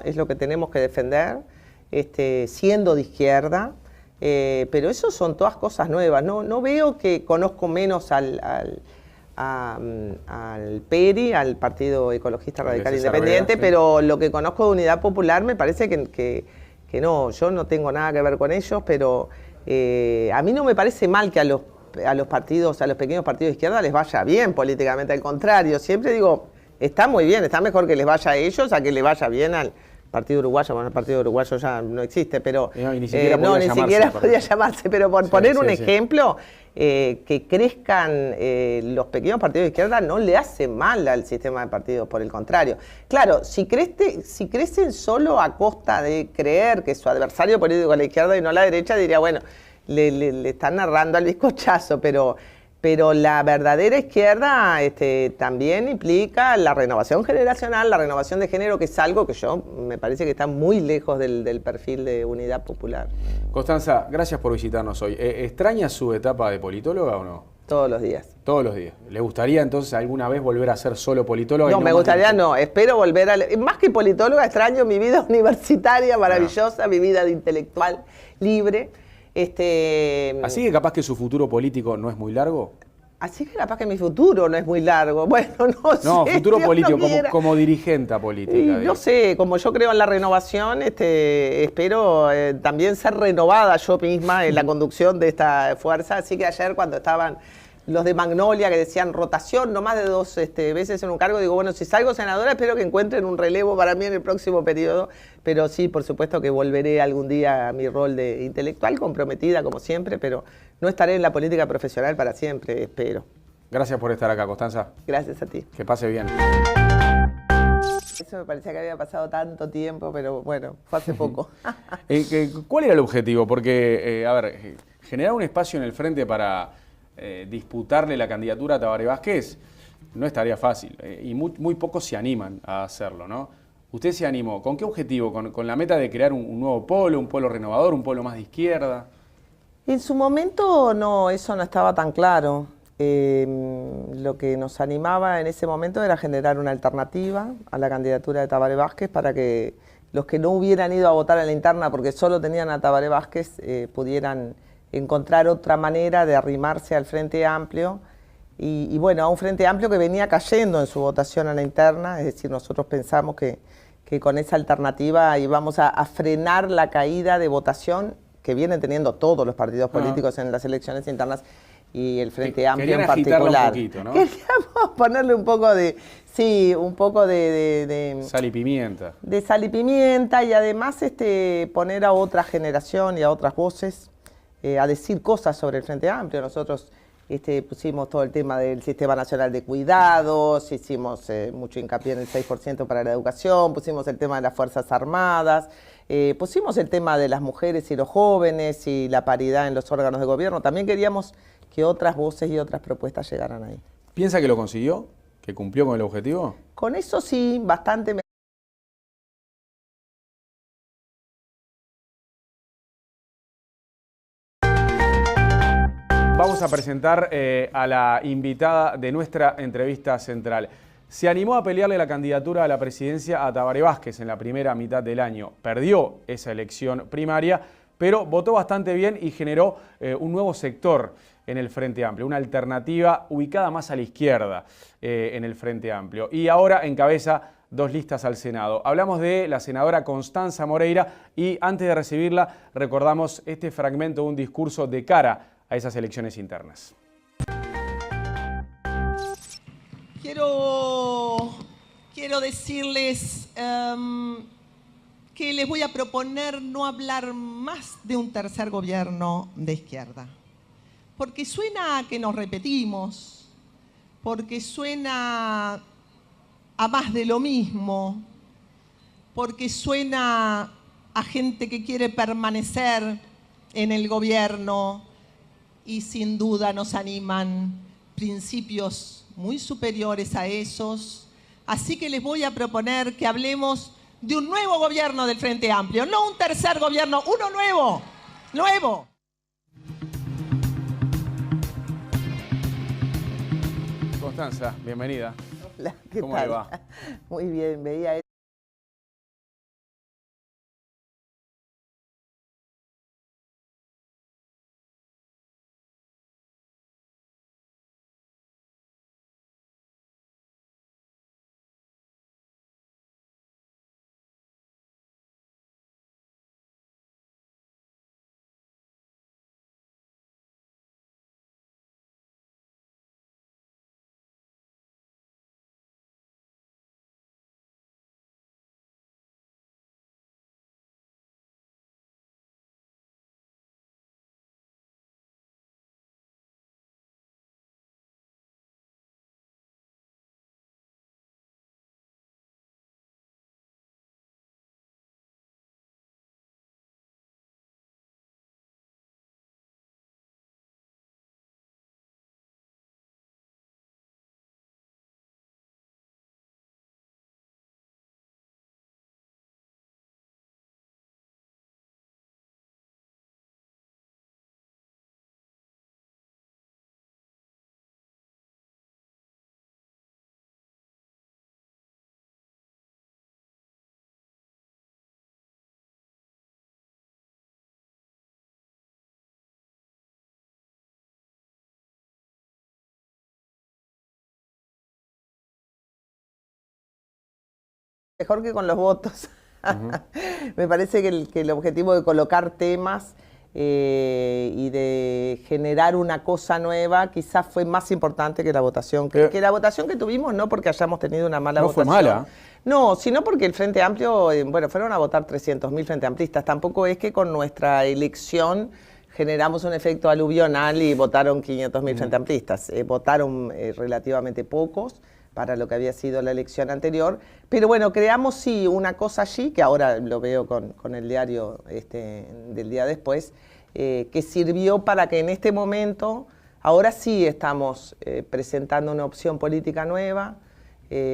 es lo que tenemos que defender, siendo de izquierda, pero eso son todas cosas nuevas. No veo que conozco menos al PERI, al Partido Ecologista Radical Independiente, pero lo que conozco de Unidad Popular me parece que no, yo no tengo nada que ver con ellos, pero a mí no me parece mal que a los partidos, a los pequeños partidos de izquierda les vaya bien políticamente, al contrario, siempre digo, está muy bien, está mejor que les vaya a ellos a que le vaya bien al Partido Uruguayo. Bueno, el Partido Uruguayo ya no existe, pero
ni siquiera
podía llamarse, pero por poner un ejemplo, que crezcan los pequeños partidos de izquierda no le hace mal al sistema de partidos, por el contrario. Claro, si crecen solo a costa de creer que su adversario político es la izquierda y no la derecha, diría, bueno, le están narrando al bizcochazo, pero la verdadera izquierda también implica la renovación generacional, la renovación de género, que es algo que me parece que está muy lejos del perfil de Unidad Popular.
Constanza, gracias por visitarnos hoy. ¿Extraña su etapa de politóloga o no?
Todos los días.
Todos los días. ¿Le gustaría entonces alguna vez volver a ser solo politóloga?
No, me gustaría no. Espero volver más que politóloga, extraño mi vida universitaria maravillosa, mi vida de intelectual libre.
Así que capaz que su futuro político no es muy largo.
Así que capaz que mi futuro no es muy largo. Bueno, no sé.
No, futuro político, como dirigente política.
No sé, como yo creo en la renovación, espero también ser renovada yo misma en la conducción de esta fuerza. Así que ayer cuando estaban los de Magnolia que decían rotación, no más de 2 veces en un cargo, digo, bueno, si salgo senadora espero que encuentren un relevo para mí en el próximo periodo, pero sí, por supuesto que volveré algún día a mi rol de intelectual, comprometida como siempre, pero no estaré en la política profesional para siempre, espero.
Gracias por estar acá, Constanza.
Gracias a ti.
Que pase bien.
Eso me parecía que había pasado tanto tiempo, pero bueno, fue hace poco.
¿Cuál era el objetivo? Porque, generar un espacio en el Frente para disputarle la candidatura a Tabaré Vázquez no es tarea fácil, y muy pocos se animan a hacerlo, ¿no? ¿Usted se animó? ¿Con qué objetivo? ¿Con la meta de crear un nuevo polo, un polo renovador, un polo más de izquierda?
En su momento no, eso no estaba tan claro. Lo que nos animaba en ese momento era generar una alternativa a la candidatura de Tabaré Vázquez para que los que no hubieran ido a votar en la interna porque solo tenían a Tabaré Vázquez pudieran encontrar otra manera de arrimarse al Frente Amplio y bueno, a un Frente Amplio que venía cayendo en su votación a la interna, es decir, nosotros pensamos que con esa alternativa íbamos a frenar la caída de votación que vienen teniendo todos los partidos políticos en las elecciones internas y el Frente Amplio en particular. Un poquito, ¿no? Queríamos ponerle un poco de, sí, un poco de
sal y pimienta.
De sal y pimienta y además poner a otra generación y a otras voces a decir cosas sobre el Frente Amplio. Nosotros pusimos todo el tema del Sistema Nacional de Cuidados, hicimos mucho hincapié en el 6% para la educación, pusimos el tema de las Fuerzas Armadas, pusimos el tema de las mujeres y los jóvenes y la paridad en los órganos de gobierno. También queríamos que otras voces y otras propuestas llegaran ahí.
¿Piensa que lo consiguió? ¿Que cumplió con el objetivo?
Con eso sí, bastante.
Vamos a presentar a la invitada de nuestra entrevista central. Se animó a pelearle la candidatura a la presidencia a Tabaré Vázquez en la primera mitad del año. Perdió esa elección primaria, pero votó bastante bien y generó un nuevo sector en el Frente Amplio, una alternativa ubicada más a la izquierda en el Frente Amplio. Y ahora encabeza 2 listas al Senado. Hablamos de la senadora Constanza Moreira y antes de recibirla recordamos este fragmento de un discurso de cara a esas elecciones internas.
Quiero decirles que les voy a proponer no hablar más de un tercer gobierno de izquierda. Porque suena a que nos repetimos, porque suena a más de lo mismo, porque suena a gente que quiere permanecer en el gobierno y sin duda nos animan principios muy superiores a esos. Así que les voy a proponer que hablemos de un nuevo gobierno del Frente Amplio, no un tercer gobierno, uno nuevo.
Constanza, bienvenida.
Hola, ¿qué
¿Cómo
tal?
le va?
Muy bien, veía. Mejor que con los votos. Me parece que el objetivo de colocar temas y de generar una cosa nueva quizás fue más importante que la votación. Que la votación que tuvimos, no porque hayamos tenido una mala votación.
No fue mala.
No, sino porque el Frente Amplio, bueno, fueron a votar 300.000 Frente Amplistas. Tampoco es que con nuestra elección generamos un efecto aluvional y votaron 500.000 Frente Amplistas. Votaron relativamente pocos para lo que había sido la elección anterior, pero bueno, creamos sí una cosa allí, que ahora lo veo con el diario del día después, que sirvió para que en este momento, ahora sí estamos presentando una opción política nueva,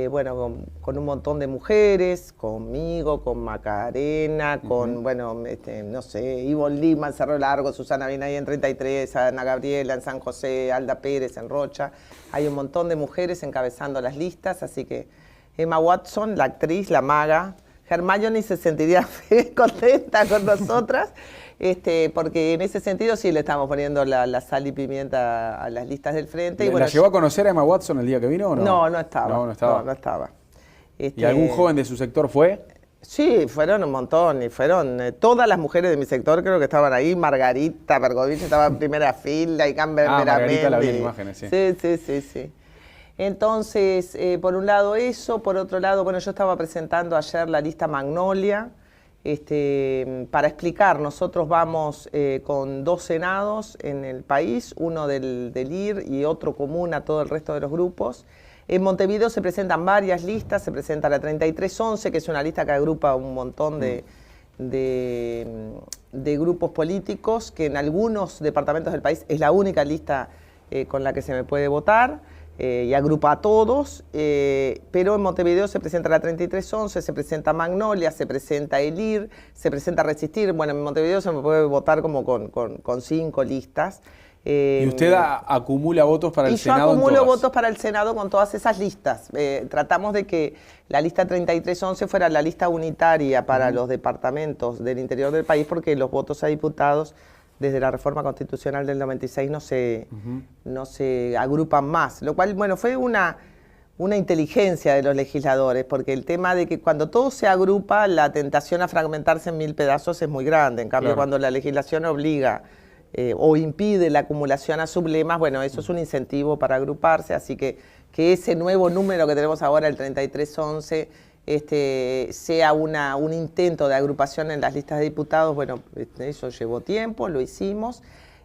bueno, con un montón de mujeres, conmigo, con Macarena, con, bueno, no sé, Ivo Lima en Cerro Largo, Susana Binay en 33, Ana Gabriela en San José, Alda Pérez en Rocha. Hay un montón de mujeres encabezando las listas, así que Emma Watson, la actriz, la maga, Hermione se sentiría contenta con nosotras, porque en ese sentido sí le estamos poniendo la sal y pimienta a las listas del frente. Y bueno,
¿La llegó a conocer a Emma Watson el día que vino o no?
No, no estaba.
No estaba.
No estaba.
¿Y algún joven de su sector fue?
Sí, fueron un montón, y fueron todas las mujeres de mi sector, creo que estaban ahí. Margarita Bergovich estaba en primera fila, y Camber
Margarita la vi en imágenes, sí.
Sí. Entonces, por un lado eso, por otro lado, bueno, yo estaba presentando ayer la lista Magnolia, para explicar, nosotros vamos con 2 senados en el país, uno del IR y otro común a todo el resto de los grupos. En Montevideo se presentan varias listas, se presenta la 3311, que es una lista que agrupa un montón de grupos políticos, que en algunos departamentos del país es la única lista con la que se me puede votar, y agrupa a todos, pero en Montevideo se presenta la 3311, se presenta Magnolia, se presenta el IR, se presenta Resistir. Bueno, en Montevideo se me puede votar como con 5 listas.
¿Y usted acumula votos para el Senado?
Yo acumulo votos para el Senado con todas esas listas. Tratamos de que la lista 3311 fuera la lista unitaria para los departamentos del interior del país, porque los votos a diputados desde la reforma constitucional del 96 no se agrupan más. Lo cual, bueno, fue una una inteligencia de los legisladores, porque el tema de que cuando todo se agrupa, la tentación a fragmentarse en 1000 pedazos es muy grande. En cambio, cuando la legislación obliga o impide la acumulación a sublemas, bueno, eso es un incentivo para agruparse, así que ese nuevo número que tenemos ahora, el 3311, sea un intento de agrupación en las listas de diputados, bueno, eso llevó tiempo, lo hicimos.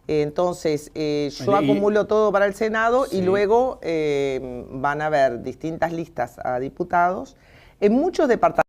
Entonces, yo acumulo todo para el Senado y luego van a haber distintas listas a diputados. En muchos departamentos